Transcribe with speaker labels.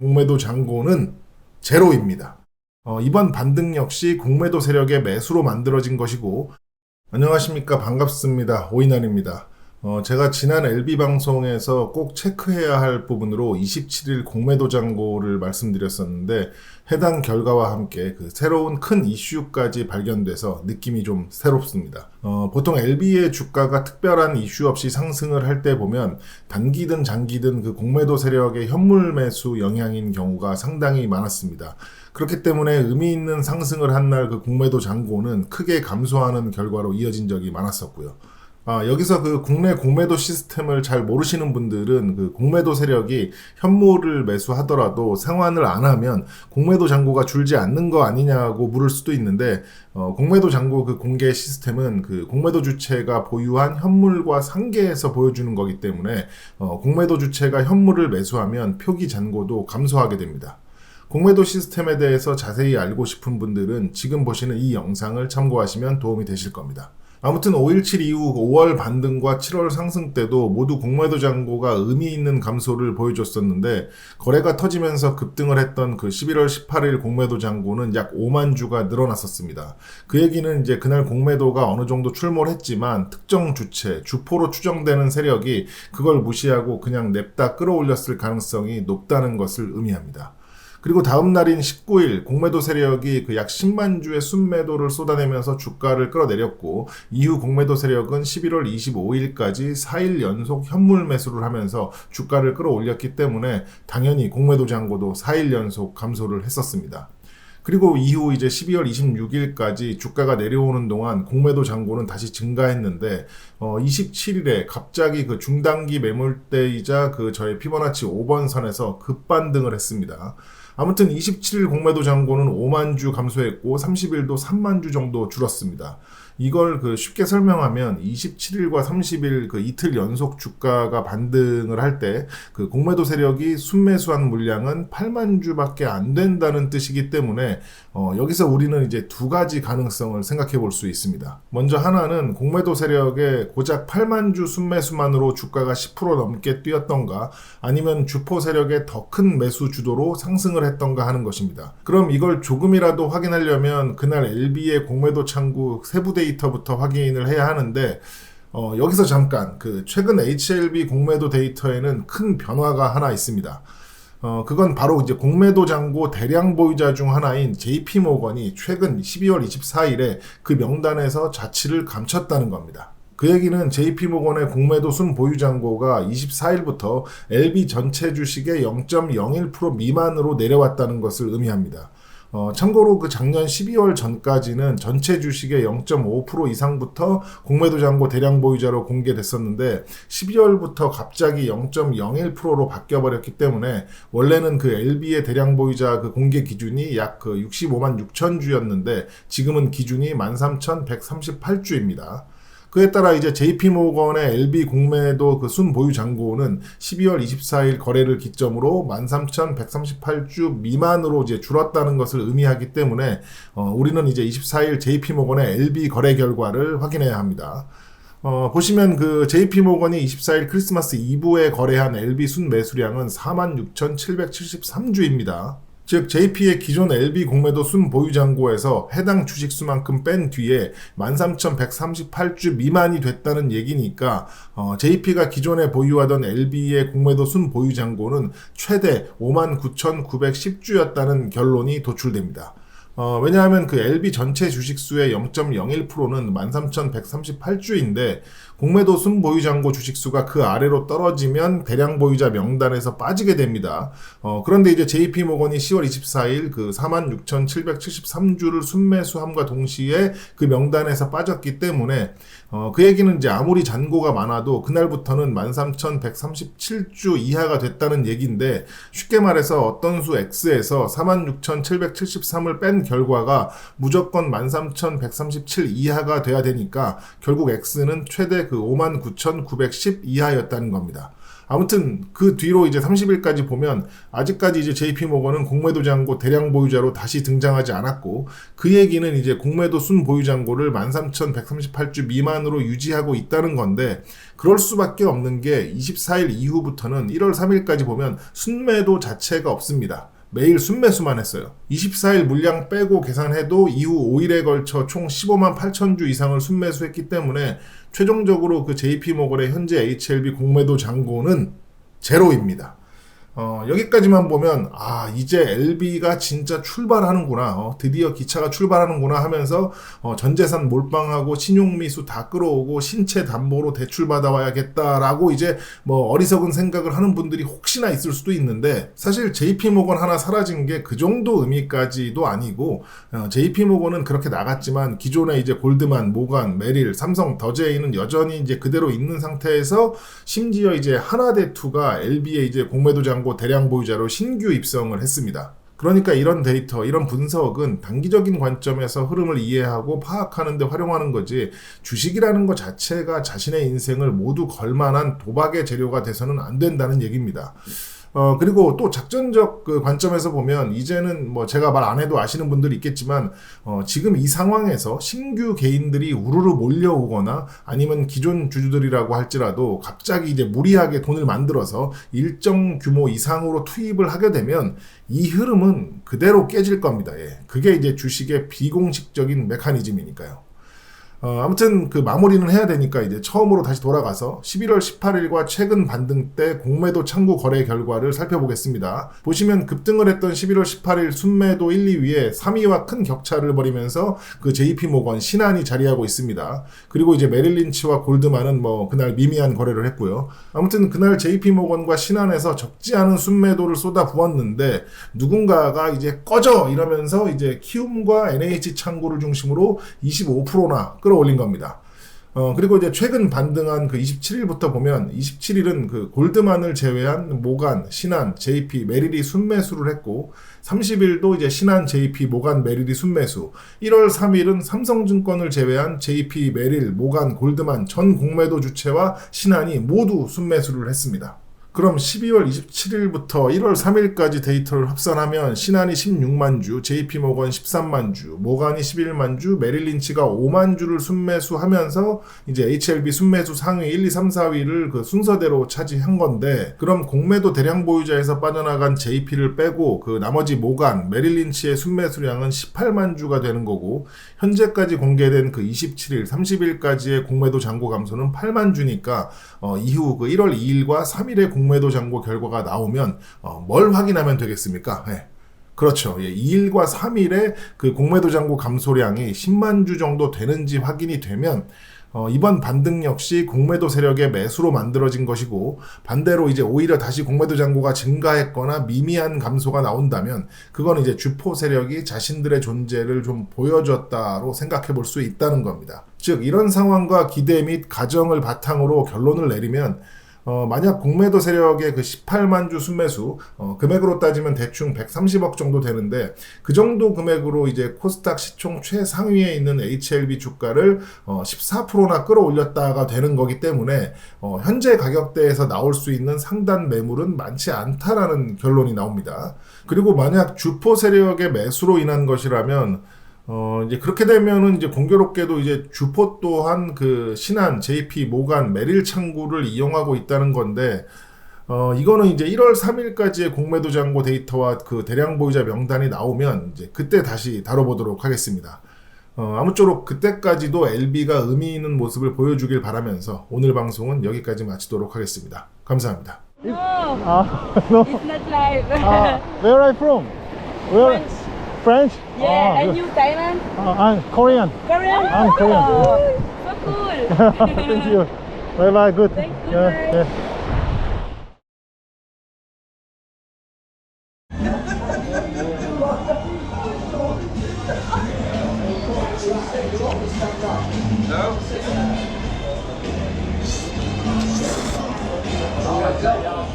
Speaker 1: 공매도 잔고는 제로입니다. 이번 반등 역시 공매도 세력의 매수로 만들어진 것이고, 안녕하십니까. 반갑습니다. 오인환입니다. 제가 지난 LB 방송에서 꼭 체크해야 할 부분으로 27일 공매도 잔고를 말씀드렸었는데, 해당 결과와 함께 그 새로운 큰 이슈까지 발견돼서 느낌이 좀 새롭습니다. 보통 LB의 주가가 특별한 이슈 없이 상승을 할 때 보면 단기든 장기든 그 공매도 세력의 현물 매수 영향인 경우가 상당히 많았습니다. 그렇기 때문에 의미 있는 상승을 한 날 그 공매도 잔고는 크게 감소하는 결과로 이어진 적이 많았었고요. 여기서 그 국내 공매도 시스템을 잘 모르시는 분들은 그 공매도 세력이 현물을 매수하더라도 상환을 안 하면 공매도 잔고가 줄지 않는 거 아니냐고 물을 수도 있는데, 공매도 잔고 그 공개 시스템은 그 공매도 주체가 보유한 현물과 상계해서 보여주는 거기 때문에, 공매도 주체가 현물을 매수하면 표기 잔고도 감소하게 됩니다. 공매도 시스템에 대해서 자세히 알고 싶은 분들은 지금 보시는 이 영상을 참고하시면 도움이 되실 겁니다. 아무튼 5.17 이후 5월 반등과 7월 상승 때도 모두 공매도 잔고가 의미 있는 감소를 보여줬었는데, 거래가 터지면서 급등을 했던 그 11월 18일 공매도 잔고는 약 5만 주가 늘어났었습니다. 그 얘기는 이제 그날 공매도가 어느 정도 출몰 했지만 특정 주체, 주포로 추정되는 세력이 그걸 무시하고 그냥 냅다 끌어올렸을 가능성이 높다는 것을 의미합니다. 그리고 다음 날인 19일 공매도 세력이 그 약 10만 주의 순매도를 쏟아내면서 주가를 끌어내렸고, 이후 공매도 세력은 11월 25일까지 4일 연속 현물 매수를 하면서 주가를 끌어올렸기 때문에 당연히 공매도 잔고도 4일 연속 감소를 했었습니다. 그리고 이후 이제 12월 26일까지 주가가 내려오는 동안 공매도 잔고는 다시 증가했는데, 27일에 갑자기 그 중단기 매물대이자 그 저의 피보나치 5번 선에서 급반등을 했습니다. 아무튼 27일 공매도 잔고는 5만 주 감소했고 30일도 3만 주 정도 줄었습니다. 이걸 그 쉽게 설명하면 27일과 30일 그 이틀 연속 주가가 반등을 할 때 그 공매도 세력이 순매수한 물량은 8만 주밖에 안 된다는 뜻이기 때문에, 여기서 우리는 이제 두 가지 가능성을 생각해 볼 수 있습니다. 먼저 하나는 공매도 세력의 고작 8만 주 순매수만으로 주가가 10% 넘게 뛰었던가, 아니면 주포 세력의 더 큰 매수 주도로 상승을 했던가 하는 것입니다. 그럼 이걸 조금이라도 확인하려면 그날 LB의 공매도 창구 세부 데이터부터 확인을 해야 하는데, 여기서 잠깐 그 최근 HLB 공매도 데이터에는 큰 변화가 하나 있습니다. 그건 바로 이제 공매도 잔고 대량 보유자 중 하나인 JP모건이 최근 12월 24일에 그 명단에서 자취를 감췄다는 겁니다. 그 얘기는 JP모건의 공매도 순 보유 잔고가 24일부터 LB 전체 주식의 0.01% 미만으로 내려왔다는 것을 의미합니다. 참고로 그 작년 12월 전까지는 전체 주식의 0.5% 이상부터 공매도 잔고 대량 보유자로 공개됐었는데, 12월부터 갑자기 0.01%로 바뀌어버렸기 때문에 원래는 그 LB의 대량 보유자 그 공개 기준이 약 그 65만 6천 주였는데 지금은 기준이 13,138주입니다. 그에 따라 이제 JP모건의 LB 공매도 그 순보유 잔고는 12월 24일 거래를 기점으로 13,138주 미만으로 이제 줄었다는 것을 의미하기 때문에, 우리는 이제 24일 JP모건의 LB 거래 결과를 확인해야 합니다. 보시면 그 JP모건이 24일 크리스마스 이브에 거래한 LB 순 매수량은 46,773주입니다. 즉 JP의 기존 LB 공매도 순 보유 잔고에서 해당 주식수만큼 뺀 뒤에 13,138주 미만이 됐다는 얘기니까, JP가 기존에 보유하던 LB의 공매도 순 보유 잔고는 최대 59,910주였다는 결론이 도출됩니다. 왜냐하면 그 LB 전체 주식수의 0.01%는 13,138주인데 공매도 순보유 잔고 주식수가 그 아래로 떨어지면 대량 보유자 명단에서 빠지게 됩니다. 그런데 이제 JP모건이 10월 24일 그 46,773주를 순매수함과 동시에 그 명단에서 빠졌기 때문에, 그 얘기는 이제 아무리 잔고가 많아도 그날부터는 13,137주 이하가 됐다는 얘기인데, 쉽게 말해서 어떤 수 X에서 46,773을 뺀 결과가 무조건 13,137 이하가 돼야 되니까 결국 X는 최대 그 59,910 이하였다는 겁니다. 아무튼 그 뒤로 이제 30일까지 보면 아직까지 이제 JP모건은 공매도 잔고 대량 보유자로 다시 등장하지 않았고, 그 얘기는 이제 공매도 순 보유 잔고를 13,138주 미만으로 유지하고 있다는 건데, 그럴 수밖에 없는 게 24일 이후부터는 1월 3일까지 보면 순매도 자체가 없습니다. 매일 순매수만 했어요. 24일 물량 빼고 계산해도 이후 5일에 걸쳐 총 15만 8천 주 이상을 순매수했기 때문에 최종적으로 그 JP모건의 현재 HLB 공매도 잔고는 제로입니다. 여기까지만 보면 이제 LB가 진짜 출발하는구나, 드디어 기차가 출발하는구나 하면서 전재산 몰빵하고 신용미수 다 끌어오고 신체 담보로 대출 받아와야겠다라고 이제 뭐 어리석은 생각을 하는 분들이 혹시나 있을 수도 있는데, 사실 JP모건 하나 사라진 게 그 정도 의미까지도 아니고, JP모건은 그렇게 나갔지만 기존에 이제 골드만, 모간, 메릴, 삼성, 더제이는 여전히 이제 그대로 있는 상태에서, 심지어 이제 하나대투가 LB의 이제 공매도 잔고 대량 보유자로 신규 입성을 했습니다. 그러니까 이런 데이터, 이런 분석은 단기적인 관점에서 흐름을 이해하고 파악하는 데 활용하는 거지, 주식이라는 것 자체가 자신의 인생을 모두 걸만한 도박의 재료가 돼서는 안 된다는 얘기입니다. 그리고 또 작전적 그 관점에서 보면, 이제는 뭐 제가 말 안 해도 아시는 분들이 있겠지만, 지금 이 상황에서 신규 개인들이 우르르 몰려오거나 아니면 기존 주주들이라고 할지라도 갑자기 이제 무리하게 돈을 만들어서 일정 규모 이상으로 투입을 하게 되면 이 흐름은 그대로 깨질 겁니다. 예. 그게 이제 주식의 비공식적인 메커니즘이니까요. 아무튼 그 마무리는 해야 되니까 이제 처음으로 다시 돌아가서 11월 18일과 최근 반등 때 공매도 창구 거래 결과를 살펴보겠습니다. 보시면 급등을 했던 11월 18일 순매도 1, 2위에 3위와 큰 격차를 벌이면서 그 JP모건, 신한이 자리하고 있습니다. 그리고 이제 메릴린치와 골드만은 뭐 그날 미미한 거래를 했고요. 아무튼 그날 JP모건과 신한에서 적지 않은 순매도를 쏟아 부었는데, 누군가가 이제 꺼져 이러면서 이제 키움과 NH 창구를 중심으로 25%나 끌어올린 겁니다. 그리고 이제 최근 반등한 그 27일부터 보면, 27일은 그 골드만을 제외한 모간, 신한, JP, 메릴이 순매수를 했고, 30일도 이제 신한, JP, 모간, 메릴이 순매수, 1월 3일은 삼성증권을 제외한 JP, 메릴, 모간, 골드만 전 공매도 주체와 신한이 모두 순매수를 했습니다. 그럼 12월 27일부터 1월 3일까지 데이터를 합산하면 신한이 16만 주, JP모건 13만 주, 모간이 11만 주, 메릴린치가 5만 주를 순매수하면서 이제 HLB 순매수 상위 1, 2, 3, 4위를 그 순서대로 차지한 건데, 그럼 공매도 대량 보유자에서 빠져나간 JP를 빼고 그 나머지 모간, 메릴린치의 순매수량은 18만 주가 되는 거고, 현재까지 공개된 그 27일, 30일까지의 공매도 잔고 감소는 8만 주니까 이후 그 1월 2일과 3일의 공매도 잔고 결과가 나오면 뭘 확인하면 되겠습니까? 네. 그렇죠. 2일과 3일의 그 공매도 잔고 감소량이 10만 주 정도 되는지 확인이 되면 이번 반등 역시 공매도 세력의 매수로 만들어진 것이고, 반대로 이제 오히려 다시 공매도 잔고가 증가했거나 미미한 감소가 나온다면 그건 이제 주포 세력이 자신들의 존재를 좀 보여줬다로 생각해 볼 수 있다는 겁니다. 즉 이런 상황과 기대 및 가정을 바탕으로 결론을 내리면, 만약 공매도 세력의 그 18만 주 순매수, 금액으로 따지면 대충 130억 정도 되는데, 그 정도 금액으로 이제 코스닥 시총 최상위에 있는 HLB 주가를 14%나 끌어올렸다가 되는 거기 때문에, 현재 가격대에서 나올 수 있는 상단 매물은 많지 않다라는 결론이 나옵니다. 그리고 만약 주포 세력의 매수로 인한 것이라면, 이제 그렇게 되면은 이제 공교롭게도 이제 주포 또한 그 신한, JP, 모간, 메릴 창구를 이용하고 있다는 건데, 이거는 이제 1월 3일까지의 공매도 잔고 데이터와 그 대량 보유자 명단이 나오면 이제 그때 다시 다뤄보도록 하겠습니다. 아무쪼록 그때까지도 LB가 의미 있는 모습을 보여주길 바라면서 오늘 방송은 여기까지 마치도록 하겠습니다. 감사합니다.
Speaker 2: No,
Speaker 3: No.
Speaker 2: it's not live.
Speaker 3: Where are you from? Where?
Speaker 2: French.
Speaker 3: French?
Speaker 2: Yeah, and
Speaker 3: good.
Speaker 2: you Thailand?
Speaker 3: I'm Korean.
Speaker 2: Korean?
Speaker 3: I'm Korean.
Speaker 2: Oh, so cool.
Speaker 3: Thank you. Bye bye. Good.
Speaker 2: Thank you.
Speaker 3: Yeah.
Speaker 4: No?